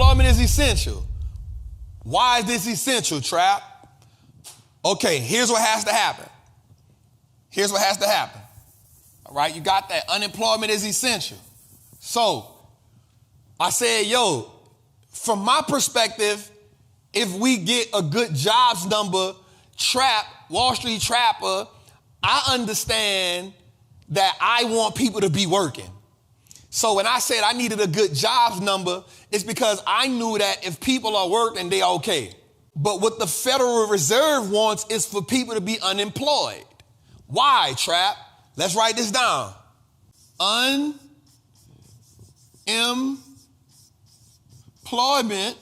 Unemployment is essential. Why is this essential, Trap? Okay, here's what has to happen. Here's what has to happen. All right, you got that. Unemployment is essential. So I said, yo, from my perspective, if we get a good jobs number, Wall Street Trapper, I understand that I want people to be working. So when I said I needed a good jobs number, it's because I knew that if people are working, they're okay. But what the Federal Reserve wants is for people to be unemployed. Why, Trap? Let's write this down. Unemployment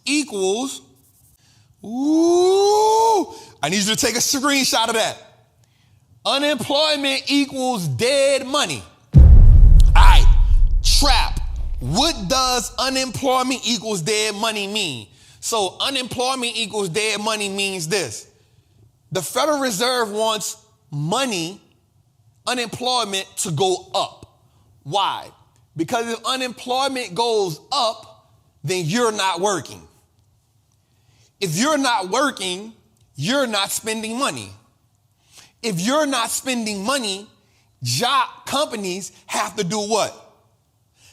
equals, I need you to take a screenshot of that. Unemployment equals dead money. All right, Trap, what does unemployment equals dead money mean? So unemployment equals dead money means this. The Federal Reserve wants unemployment to go up. Why? Because if unemployment goes up, then you're not working. If you're not working, you're not spending money. If you're not spending money, companies have to do what?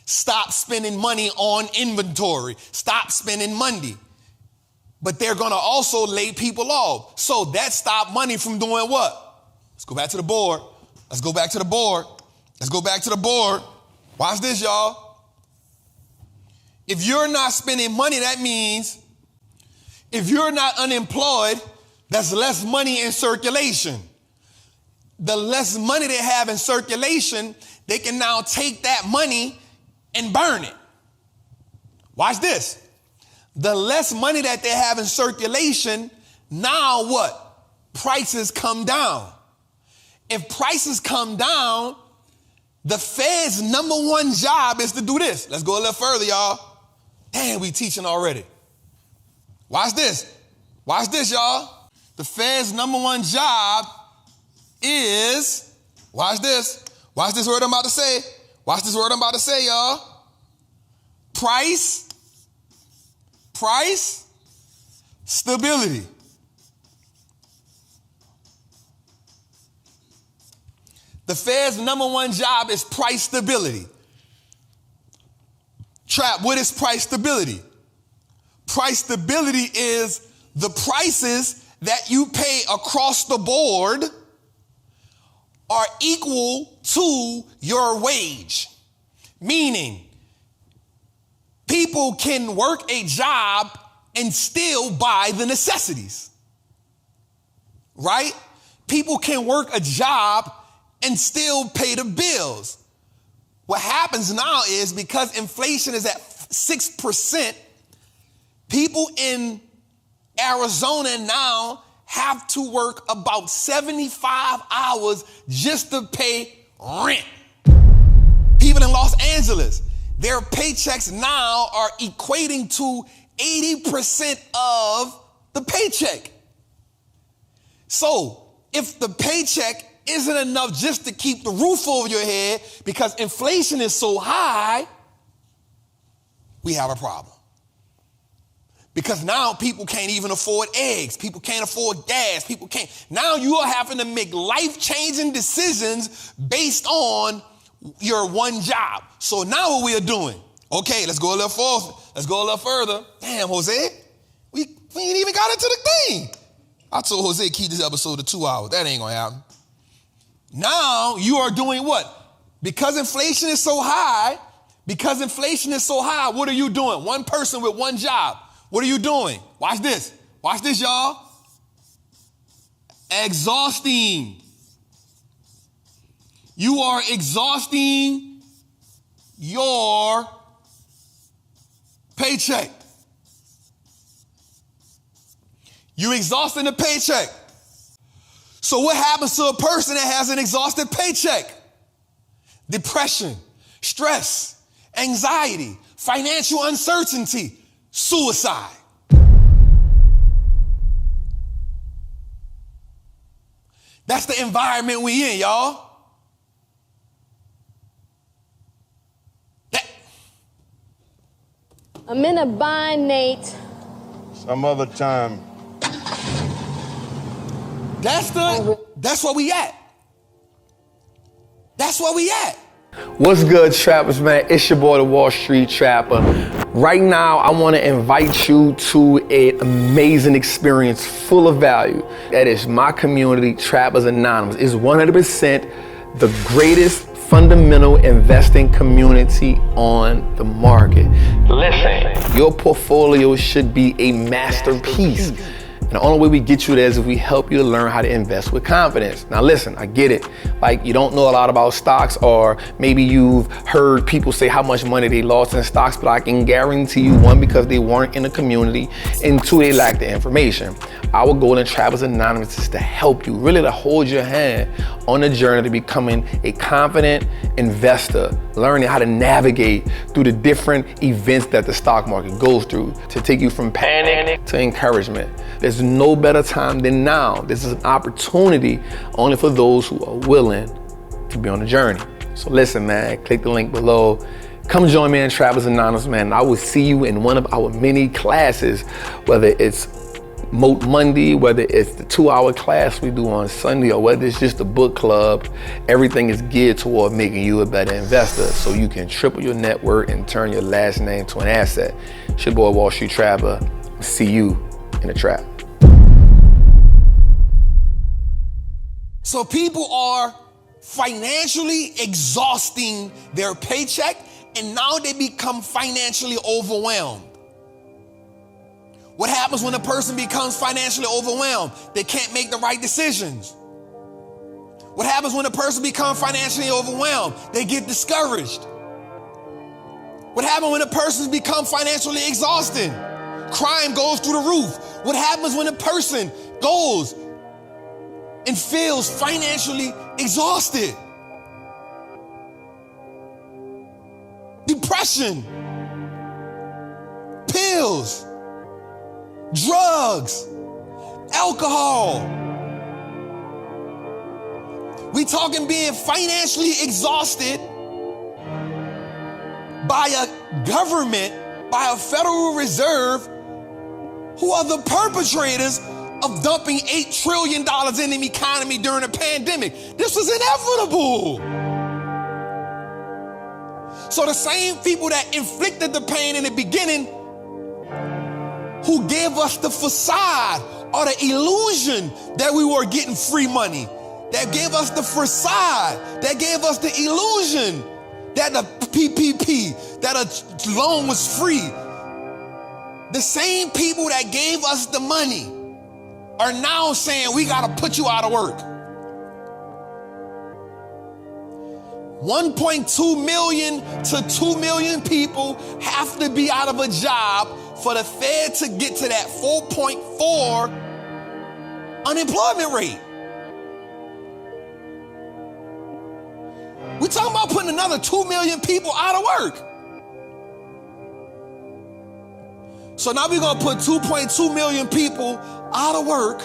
Stop spending money on inventory. Stop spending money. But they're going to also lay people off. So that stopped money from doing what? Let's go back to the board. Let's go back to the board. Let's go back to the board. Watch this, y'all. If you're not spending money, that means if you're not unemployed, that's less money in circulation. The less money they have in circulation, they can now take that money and burn it. Watch this. The less money that they have in circulation, now what? Prices come down. If prices come down, the Fed's number one job is to do this. Let's go a little further, y'all. Damn, we teaching already. Watch this. Watch this, y'all. The Fed's number one job is, watch this. Watch this word I'm about to say. Watch this word I'm about to say, y'all. Price stability. The Fed's number one job is price stability. Trap, what is price stability? Price stability is the prices that you pay across the board are equal to your wage. Meaning, people can work a job and still buy the necessities. Right? People can work a job and still pay the bills. What happens now is because inflation is at 6%, people in Arizona now have to work about 75 hours just to pay rent. People in Los Angeles, their paychecks now are equating to 80% of the paycheck. So if the paycheck isn't enough just to keep the roof over your head because inflation is so high, we have a problem. Because now people can't even afford eggs. People can't afford gas. People can't. Now you are having to make life-changing decisions based on your one job. So now what we are doing, okay, let's go a little further. Let's go a little further. Damn, Jose, we ain't even got into the thing. I told Jose keep this episode to 2 hours. That ain't gonna happen. Now you are doing what? Because inflation is so high, what are you doing? One person with one job. What are you doing? Watch this. Watch this, y'all. Exhausting. You are exhausting your paycheck. You exhausting the paycheck. So what happens to a person that has an exhausted paycheck? Depression, stress, anxiety, financial uncertainty, suicide. That's the environment we in, y'all. I'm in a bind, Nate. Some other time. That's where we at. That's where we at. What's good, trappers, man? It's your boy, the Wall Street Trapper. Right now, I want to invite you to an amazing experience full of value. That is my community, Trappers Anonymous. It's 100% the greatest fundamental investing community on the market. Listen, your portfolio should be a masterpiece. And the only way we get you there is if we help you to learn how to invest with confidence. Now listen, I get it. Like, you don't know a lot about stocks, or maybe you've heard people say how much money they lost in stocks, but I can guarantee you, one, because they weren't in the community, and two, they lack the information. Our goal in Trappers Anonymous is to help you, really to hold your hand on the journey to becoming a confident investor, learning how to navigate through the different events that the stock market goes through, to take you from panic to encouragement. There's no better time than now. This is an opportunity only for those who are willing to be on the journey. So listen, man, click the link below. Come join me in Trappers Anonymous, man. I will see you in one of our many classes, whether it's Moat Monday, whether it's the 2-hour class we do on Sunday, or whether it's just a book club. Everything is geared toward making you a better investor so you can triple your net worth and turn your last name to an asset. It's your boy, Wall Street Trapper. See you in the trap. So people are financially exhausting their paycheck, and now they become financially overwhelmed. What happens when a person becomes financially overwhelmed? They can't make the right decisions. What happens when a person becomes financially overwhelmed? They get discouraged. What happens when a person becomes financially exhausted? Crime goes through the roof. What happens when a person goes and feels financially exhausted? Depression, pills, drugs, alcohol. We talking being financially exhausted by a government, by a Federal Reserve, who are the perpetrators of dumping $8 trillion in the economy during a pandemic. This was inevitable. So the same people that inflicted the pain in the beginning, who gave us the facade or the illusion that we were getting free money, that gave us the facade, that gave us the illusion that the PPP, that a loan was free. The same people that gave us the money are now saying we gotta put you out of work. 1.2 million to 2 million people have to be out of a job for the Fed to get to that 4.4 unemployment rate. We're talking about putting another 2 million people out of work. So now we're gonna put 2.2 million people out of work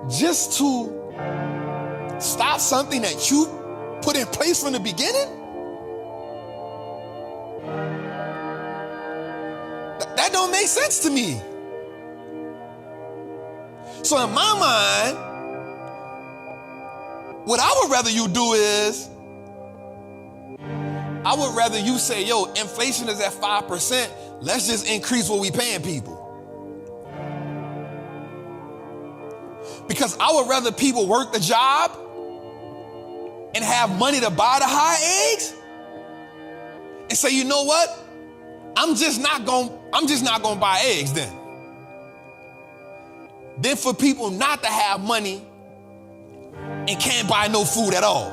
just to stop something that you put in place from the beginning? That don't make sense to me. So in my mind, what I would rather you do is, I would rather you say, yo, inflation is at 5%. Let's just increase what we paying people. Because I would rather people work the job and have money to buy the high eggs and say, you know what? I'm just not gonna buy eggs then. Then for people not to have money and can't buy no food at all.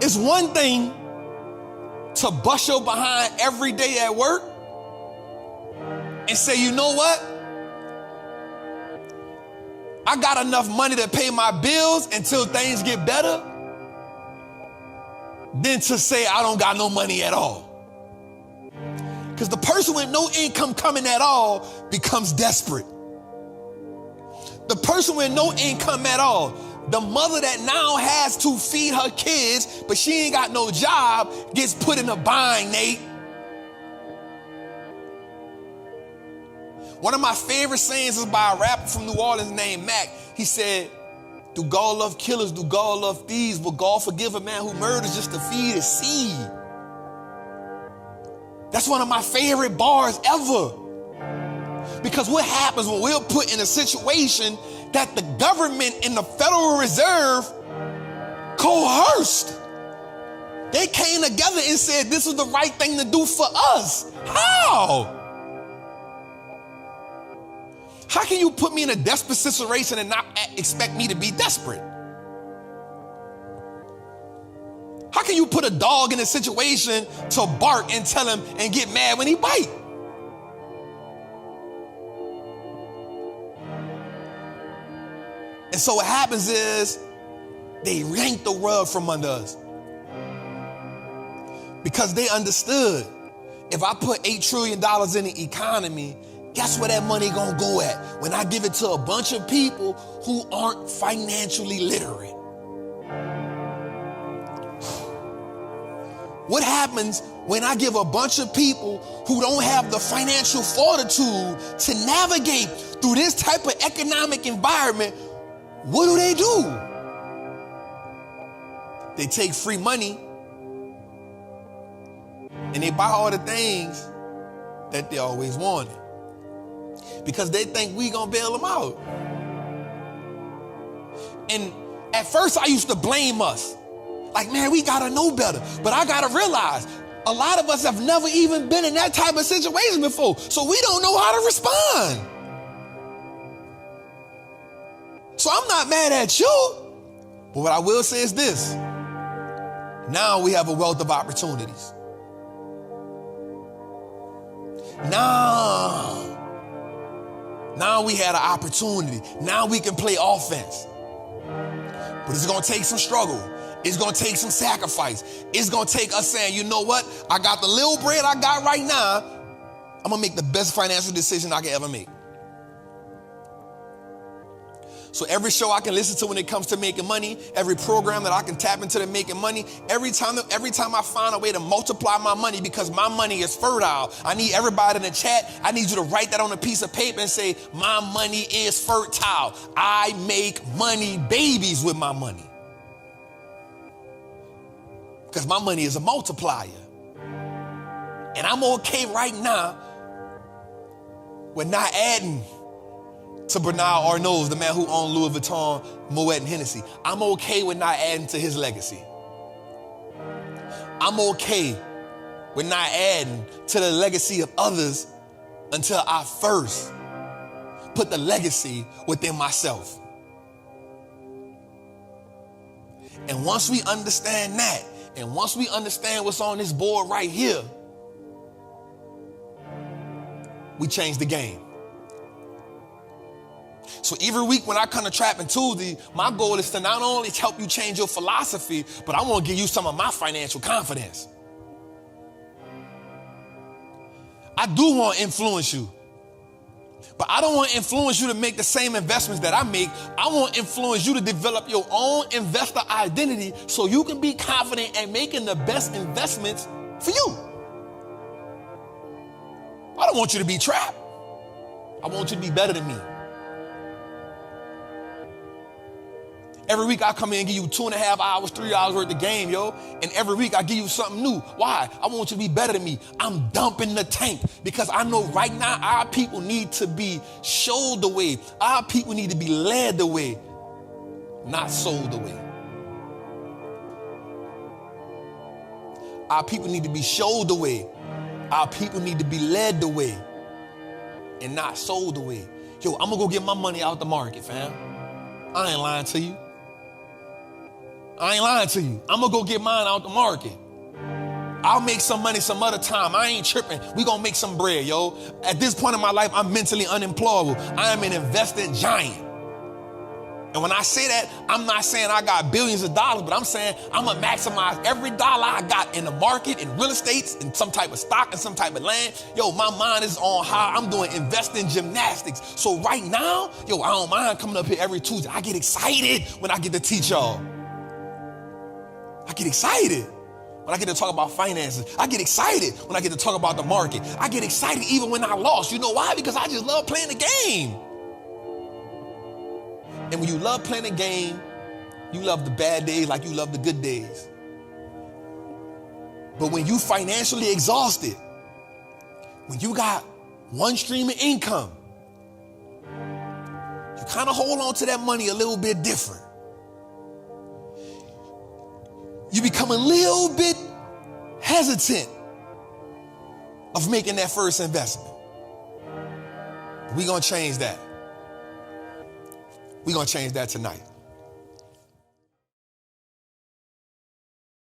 It's one thing to bust your behind every day at work and say, you know what? I got enough money to pay my bills until things get better, than to say I don't got no money at all. Because the person with no income coming at all becomes desperate. The person with no income at all The mother that now has to feed her kids, but she ain't got no job, gets put in a bind, Nate. One of my favorite sayings is by a rapper from New Orleans named Mac. He said, do God love killers? Do God love thieves? Will God forgive a man who murders just to feed his seed? That's one of my favorite bars ever. Because what happens when we're put in a situation that the government and the Federal Reserve coerced? They came together and said this is the right thing to do for us. How? How can you put me in a desperate situation and not expect me to be desperate? How can you put a dog in a situation to bark and tell him and get mad when he bites? And so what happens is they yanked the rug from under us because they understood if I put $8 trillion in the economy, guess where that money gonna go at? When I give it to a bunch of people who aren't financially literate. What happens when I give a bunch of people who don't have the financial fortitude to navigate through this type of economic environment? What do? They take free money and they buy all the things that they always wanted because they think we gonna bail them out. And at first I used to blame us. Like, man, we gotta know better. But I gotta realize a lot of us have never even been in that type of situation before. So we don't know how to respond. So I'm not mad at you. But what I will say is this. Now we have a wealth of opportunities. Now we had an opportunity. Now we can play offense. But it's gonna take some struggle. It's gonna take some sacrifice. It's gonna take us saying, you know what? I got the little bread I got right now. I'm gonna make the best financial decision I can ever make. So every show I can listen to when it comes to making money, every program that I can tap into to making money, every time I find a way to multiply my money because my money is fertile. I need everybody in the chat. I need you to write that on a piece of paper and say, my money is fertile. I make money babies with my money. Because my money is a multiplier. And I'm okay right now with not adding to Bernard Arnault, the man who owned Louis Vuitton, Moet, and Hennessy. I'm okay with not adding to his legacy. I'm okay with not adding to the legacy of others until I first put the legacy within myself. And once we understand that, and once we understand what's on this board right here, we change the game. So every week when I come to Trappin Tuesday, my goal is to not only help you change your philosophy, but I want to give you some of my financial confidence. I do want to influence you, but I don't want to influence you to make the same investments that I make. I want to influence you to develop your own investor identity so you can be confident in making the best investments for you. I don't want you to be trapped. I want you to be better than me. Every week I come in and give you 2.5 hours, 3 hours worth of game, yo. And every week I give you something new. Why? I want you to be better than me. I'm dumping the tank because I know right now our people need to be showed the way. Our people need to be led the way, not sold the way. Our people need to be showed the way. Our people need to be led the way and not sold the way. Yo, I'm gonna go get my money out the market, fam. I ain't lying to you. I ain't lying to you. I'm gonna go get mine out the market. I'll make some money some other time. I ain't tripping. We gonna make some bread, yo. At this point in my life, I'm mentally unemployable. I am an invested giant. And when I say that, I'm not saying I got billions of dollars, but I'm saying I'm gonna maximize every dollar I got in the market, in real estate, in some type of stock, in some type of land. Yo, my mind is on how I'm doing investing gymnastics. So right now, yo, I don't mind coming up here every Tuesday. I get excited when I get to teach y'all. I get excited when I get to talk about finances. I get excited when I get to talk about the market. I get excited even when I lost. You know why? Because I just love playing the game. And when you love playing a game, you love the bad days like you love the good days. But when you financially exhausted, when you got one stream of income, you kind of hold on to that money a little bit different. You become a little bit hesitant of making that first investment. We're gonna change that. We're gonna change that tonight.